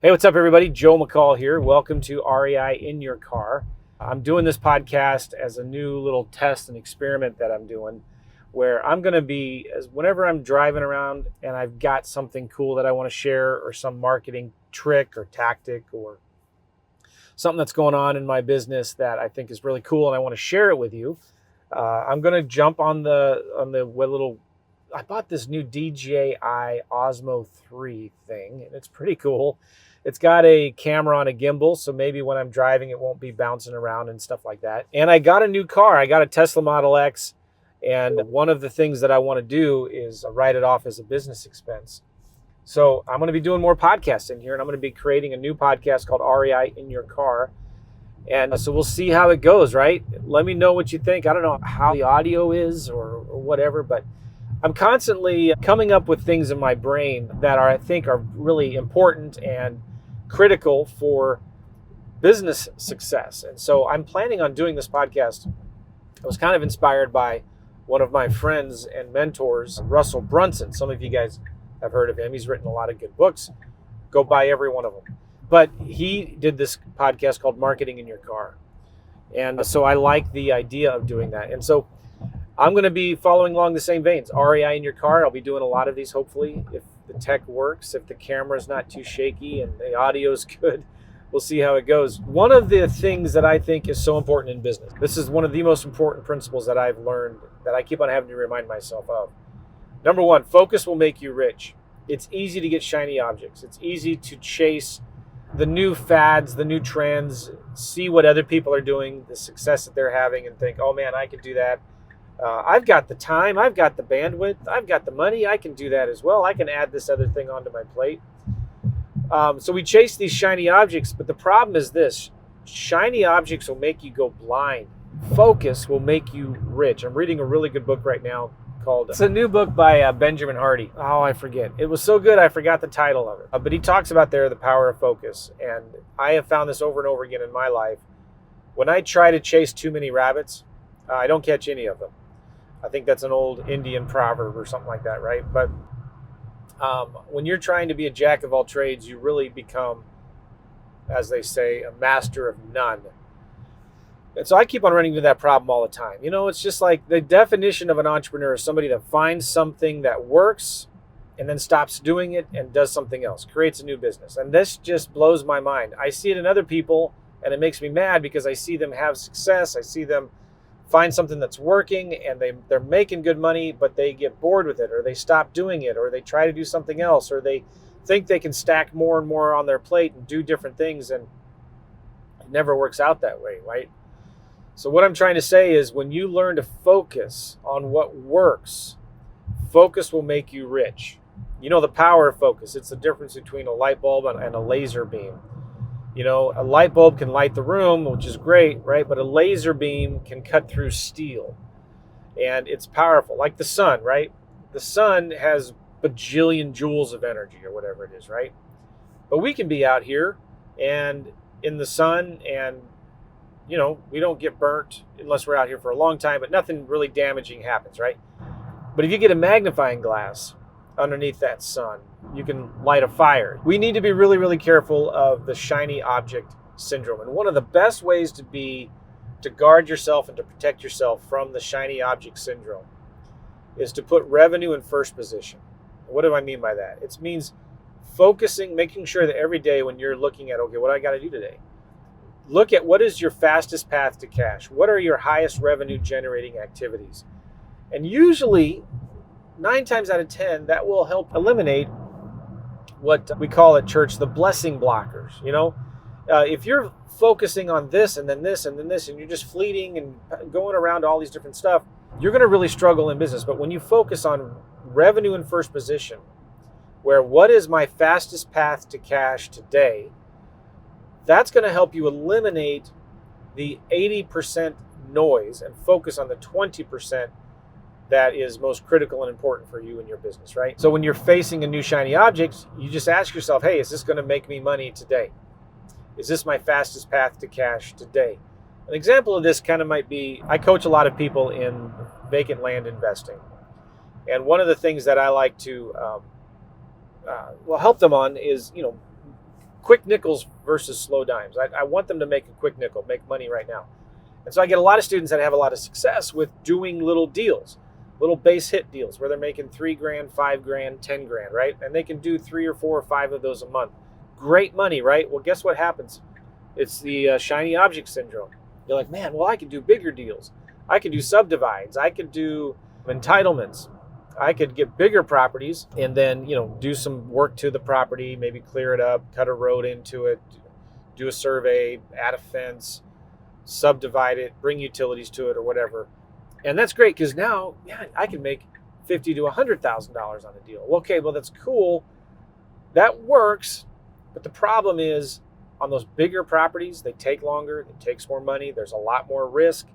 Hey, what's up, everybody? Joe McCall here. Welcome to REI in Your Car. I'm doing this podcast as a new little test and experiment that I'm doing where I'm going to be, whenever I'm driving around and I've got something cool that I want to share or some marketing trick or tactic or something that's going on in my business that I think is really cool and I want to share it with you. I'm going to jump on the little. I bought this new DJI Osmo 3 thing, and it's pretty cool. It's got a camera on a gimbal, so maybe when I'm driving, it won't be bouncing around and stuff like that. And I got a new car. I got a Tesla Model X, and one of the things that I want to do is write it off as a business expense. So I'm going to be doing more podcasts in here, and I'm going to be creating a new podcast called REI in Your Car. And so we'll see how it goes, right? Let me know what you think. I don't know how the audio is or whatever, but I'm constantly coming up with things in my brain that I think are really important and critical for business success. And so I'm planning on doing this podcast. I was kind of inspired by one of my friends and mentors, Russell Brunson. Some of you guys have heard of him. He's written a lot of good books. Go buy every one of them. But he did this podcast called Marketing in Your Car. And so I like the idea of doing that. And so I'm going to be following along the same veins. REI in Your Car. I'll be doing a lot of these, hopefully, if the tech works, if the camera's not too shaky and the audio's good. We'll see how it goes. One of the things that I think is so important in business, this is one of the most important principles that I've learned that I keep on having to remind myself of. Number one, focus will make you rich. It's easy to get shiny objects. It's easy to chase the new fads, the new trends, see what other people are doing, the success that they're having, and think, oh man, I could do that. I've got the time, I've got the bandwidth, I've got the money, I can do that as well. I can add this other thing onto my plate. So we chase these shiny objects, but the problem is this: shiny objects will make you go blind. Focus will make you rich. I'm reading a really good book right now called, it's a new book by Benjamin Hardy. Oh, I forget. It was so good, I forgot the title of it. But he talks about there the power of focus. And I have found this over and over again in my life. When I try to chase too many rabbits, I don't catch any of them. I think that's an old Indian proverb or something like that, right? But when you're trying to be a jack of all trades, you really become, as they say, a master of none. And so I keep on running into that problem all the time. You know, it's just like the definition of an entrepreneur is somebody that finds something that works and then stops doing it and does something else, creates a new business. And this just blows my mind. I see it in other people, and it makes me mad because I see them have success. I see them find something that's working and they're making good money, but they get bored with it, or they stop doing it, or they try to do something else, or they think they can stack more and more on their plate and do different things, and it never works out that way, right? So what I'm trying to say is when you learn to focus on what works, focus will make you rich. You know the power of focus. It's the difference between a light bulb and a laser beam. You know, a light bulb can light the room, which is great, right? But a laser beam can cut through steel. And it's powerful, like the sun, right? The sun has bajillion joules of energy or whatever it is, right? But we can be out here and in the sun and, you know, we don't get burnt unless we're out here for a long time, but nothing really damaging happens, right? But if you get a magnifying glass underneath that sun, you can light a fire. We need to be really, really careful of the shiny object syndrome. And one of the best ways to guard yourself and to protect yourself from the shiny object syndrome is to put revenue in first position. What do I mean by that? It means focusing, making sure that every day when you're looking at, okay, what do I got to do today? Look at what is your fastest path to cash? What are your highest revenue generating activities? And usually, 9 times out of 10, that will help eliminate what we call at church the blessing blockers. You know, if you're focusing on this and then this and then this, and you're just fleeting and going around all these different stuff, you're going to really struggle in business. But when you focus on revenue in first position, where what is my fastest path to cash today, that's going to help you eliminate the 80% noise and focus on the 20% that is most critical and important for you and your business, right? So when you're facing a new shiny object, you just ask yourself, hey, is this going to make me money today? Is this my fastest path to cash today? An example of this kind of might be, I coach a lot of people in vacant land investing. And one of the things that I like to help them on is, quick nickels versus slow dimes. I want them to make a quick nickel, make money right now. And so I get a lot of students that have a lot of success with doing little deals, little base hit deals where they're making $3,000, $5,000, $10,000, right? And they can do 3 or 4 or 5 of those a month. Great money, right? Well, guess what happens? It's the shiny object syndrome. You're like, man, well, I could do bigger deals. I could do subdivides. I could do entitlements. I could get bigger properties and then, do some work to the property, maybe clear it up, cut a road into it, do a survey, add a fence, subdivide it, bring utilities to it or whatever. And that's great because now, I can make $50,000 to $100,000 on a deal. Okay, well, that's cool. That works. But the problem is on those bigger properties, they take longer, it takes more money, there's a lot more risk,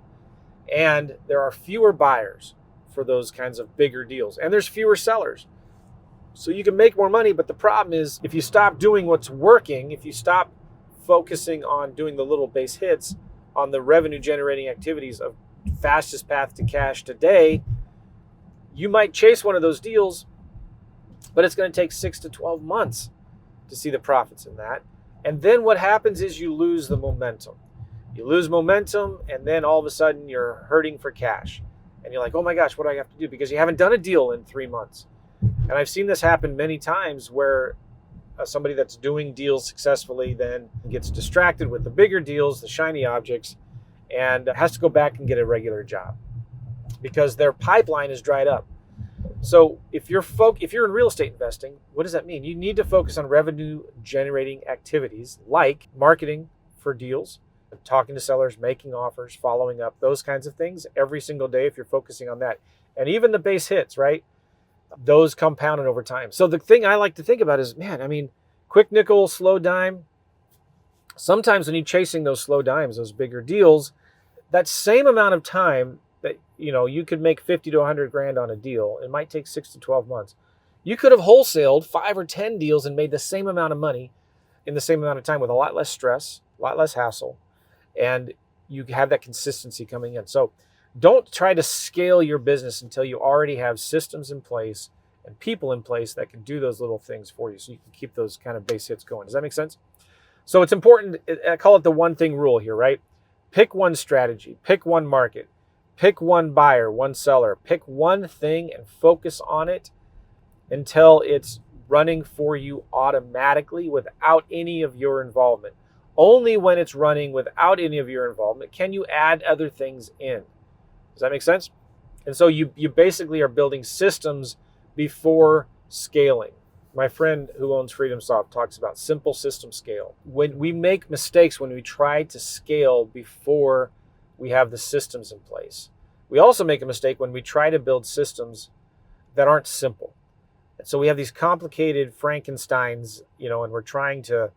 and there are fewer buyers for those kinds of bigger deals. And there's fewer sellers. So you can make more money, but the problem is if you stop doing what's working, if you stop focusing on doing the little base hits on the revenue generating activities of fastest path to cash today, you might chase one of those deals, but it's going to take 6 to 12 months to see the profits in that. And then what happens is you lose the momentum. You lose momentum, and then all of a sudden you're hurting for cash. And you're like, oh my gosh, what do I have to do? Because you haven't done a deal in 3 months. And I've seen this happen many times where somebody that's doing deals successfully then gets distracted with the bigger deals, the shiny objects, and has to go back and get a regular job because their pipeline is dried up. So if you're in real estate investing, what does that mean? You need to focus on revenue generating activities like marketing for deals, talking to sellers, making offers, following up, those kinds of things every single day if you're focusing on that. And even the base hits, right? Those compounded over time. So the thing I like to think about is, quick nickel, slow dime. Sometimes when you're chasing those slow dimes, those bigger deals, that same amount of time that, you could make 50 to 100 grand on a deal, it might take 6 to 12 months. You could have wholesaled 5 or 10 deals and made the same amount of money in the same amount of time with a lot less stress, a lot less hassle, and you have that consistency coming in. So don't try to scale your business until you already have systems in place and people in place that can do those little things for you so you can keep those kind of base hits going. Does that make sense? So it's important. I call it the one thing rule here, right? Pick one strategy, pick one market, pick one buyer, one seller, pick one thing and focus on it until it's running for you automatically without any of your involvement. Only when it's running without any of your involvement can you add other things in. Does that make sense? And so you basically are building systems before scaling. My friend who owns Freedom Soft talks about simple system scale. When we make mistakes when we try to scale before we have the systems in place. We also make a mistake when we try to build systems that aren't simple. And so we have these complicated Frankensteins, and we're trying to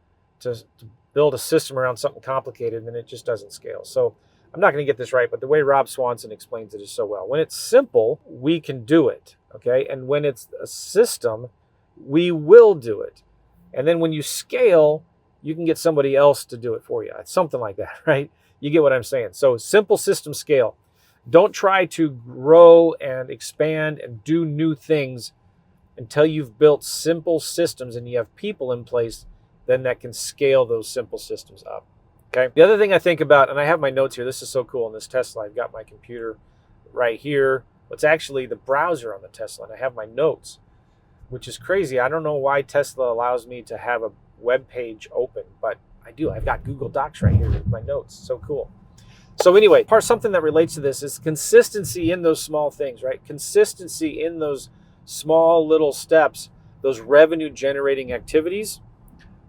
build a system around something complicated and it just doesn't scale. So I'm not going to get this right, but the way Rob Swanson explains it is so well. When it's simple, we can do it, okay? And when it's a system, we will do it. And then when you scale, you can get somebody else to do it for you. It's something like that, right? You get what I'm saying. So simple system scale. Don't try to grow and expand and do new things until you've built simple systems and you have people in place then that can scale those simple systems up. Okay. The other thing I think about, and I have my notes here, this is so cool in this Tesla. I've got my computer right here. It's actually the browser on the Tesla, and I have my notes, which is crazy. I don't know why Tesla allows me to have a web page open, but I do. I've got Google Docs right here with my notes. So cool. So anyway, something that relates to this is consistency in those small things, right? Consistency in those small little steps, those revenue generating activities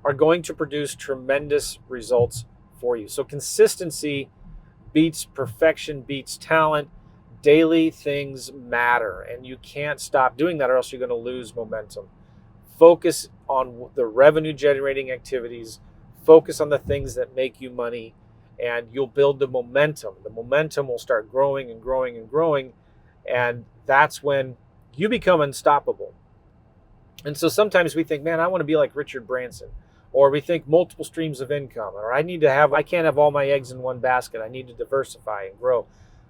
are going to produce tremendous results for you. So consistency beats perfection, beats talent. Daily things matter, and you can't stop doing that or else you're going to lose momentum. Focus on the revenue generating activities, focus on the things that make you money, and you'll build the momentum. The momentum will start growing and growing and growing, and that's when you become unstoppable. And so sometimes we think, man, I want to be like Richard Branson. Or we think multiple streams of income, or I can't have all my eggs in one basket. I need to diversify and grow.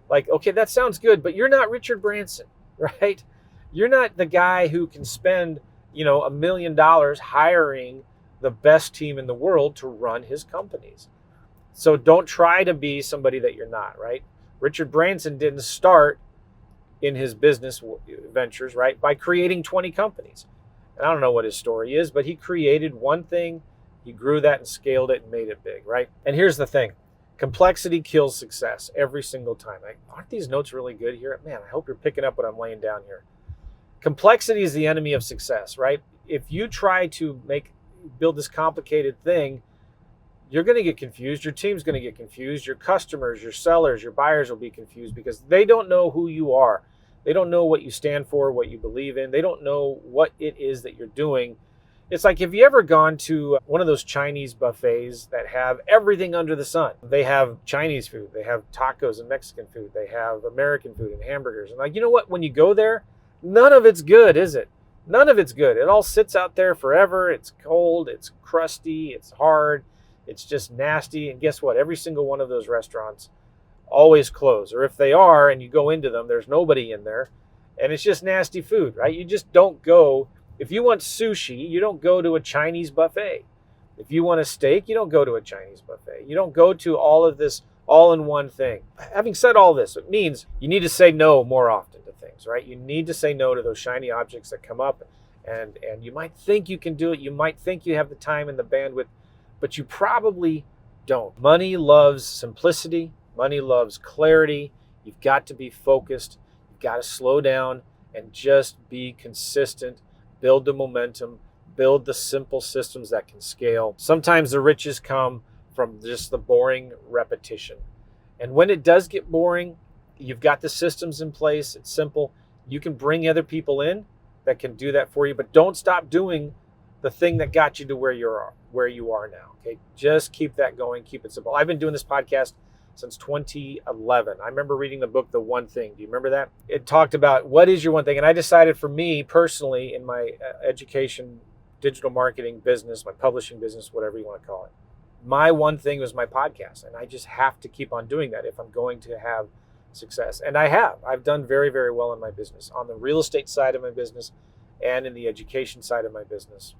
Like, okay, that sounds good, but you're not Richard Branson, right? You're not the guy who can spend, $1 million hiring the best team in the world to run his companies. So don't try to be somebody that you're not, right? Richard Branson didn't start in his business ventures, right, by creating 20 companies. And I don't know what his story is, but he created one thing, he grew that and scaled it and made it big, right? And here's the thing. Complexity kills success every single time. Aren't these notes really good here? Man, I hope you're picking up what I'm laying down here. Complexity is the enemy of success, right? If you try to build this complicated thing, you're going to get confused. Your team's going to get confused. Your customers, your sellers, your buyers will be confused because they don't know who you are. They don't know what you stand for, what you believe in. They don't know what it is that you're doing. It's like, have you ever gone to one of those Chinese buffets that have everything under the sun? They have Chinese food, they have tacos and Mexican food, they have American food and hamburgers. And like, you know what? When you go there, none of it's good, is it? None of it's good. It all sits out there forever. It's cold, it's crusty, it's hard. It's just nasty. And guess what? Every single one of those restaurants always close. Or if they are and you go into them, there's nobody in there. And it's just nasty food, right? You just don't go. If you want sushi, you don't go to a Chinese buffet. If you want a steak, you don't go to a Chinese buffet. You don't go to all of this all in one thing. Having said all this, it means you need to say no more often to things, right? You need to say no to those shiny objects that come up. And you might think you can do it. You might think you have the time and the bandwidth, but you probably don't. Money loves simplicity. Money loves clarity. You've got to be focused. You've got to slow down and just be consistent. Build the momentum. Build the simple systems that can scale. Sometimes the riches come from just the boring repetition. And when it does get boring, you've got the systems in place. It's simple. You can bring other people in that can do that for you, but don't stop doing the thing that got you to where you are now. Okay, just keep that going. Keep it simple. I've been doing this podcast since 2011. I remember reading the book, The One Thing. Do you remember that? It talked about what is your one thing, and I decided for me personally in my education, digital marketing business, my publishing business, whatever you want to call it, my one thing was my podcast, and I just have to keep on doing that if I'm going to have success. And I have. I've done very, very well in my business, on the real estate side of my business and in the education side of my business.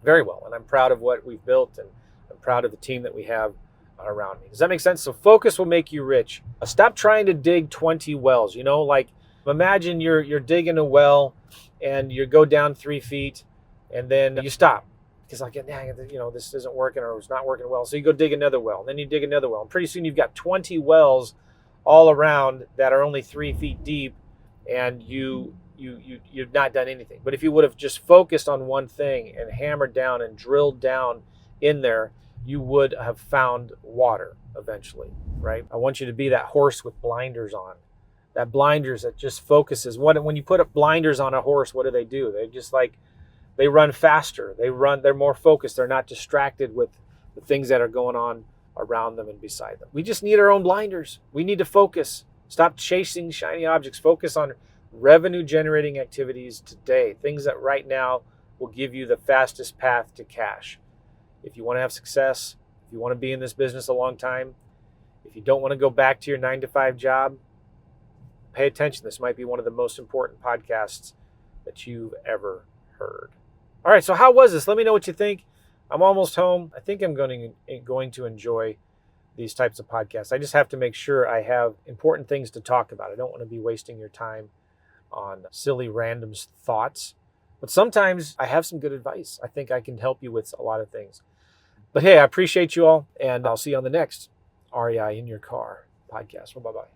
Very well. And I'm proud of what we've built, and I'm proud of the team that we have around me. Does that make sense? So focus will make you rich. Stop trying to dig 20 wells. You know, like imagine you're digging a well and you go down 3 feet and then you stop. Because like, this isn't working or it's not working well. So you go dig another well, and then you dig another well. And pretty soon you've got 20 wells all around that are only 3 feet deep, and you've not done anything. But if you would have just focused on one thing and hammered down and drilled down in there, you would have found water eventually, right? I want you to be that horse with blinders on. That blinders that just focuses. When you put up blinders on a horse, what do? They run faster. They're more focused. They're not distracted with the things that are going on around them and beside them. We just need our own blinders. We need to focus. Stop chasing shiny objects. Focus on revenue generating activities today. Things that right now will give you the fastest path to cash. If you want to have success, if you want to be in this business a long time, if you don't want to go back to your 9-to-5 job, pay attention. This might be one of the most important podcasts that you've ever heard. All right, so how was this? Let me know what you think. I'm almost home. I think I'm going to enjoy these types of podcasts. I just have to make sure I have important things to talk about. I don't want to be wasting your time on silly random thoughts. But sometimes I have some good advice. I think I can help you with a lot of things. But hey, I appreciate you all, and I'll see you on the next REI in Your Car podcast. Well, bye-bye.